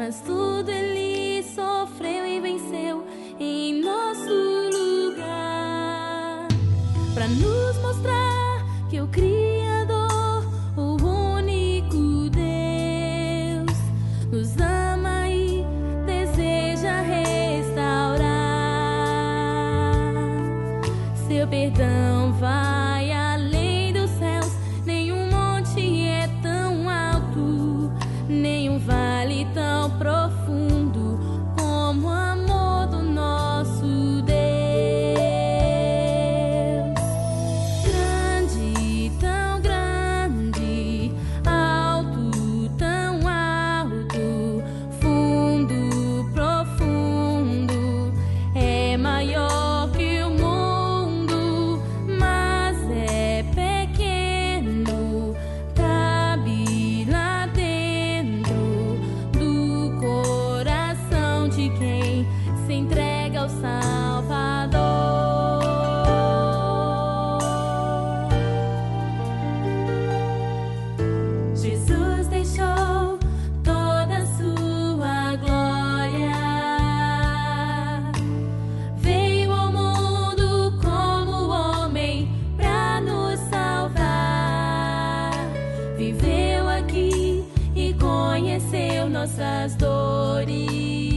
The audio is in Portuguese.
mas tudo Ele sofreu e venceu em nosso lugar, para nos mostrar que o Criador, o único Deus, nos ama e deseja restaurar. Seu perdão vai além dos céus, nenhum monte é tão alto, nenhum vale tão profundo como o amor do nosso Deus. Grande, tão grande, alto, tão alto, fundo, profundo, é maior que o mundo, mas é pequeno, cabe lá dentro do coração de quem se entrega ao Salvador. Jesus deixou toda a sua glória, veio ao mundo como homem pra nos salvar, viveu aqui e conheceu nossas dores.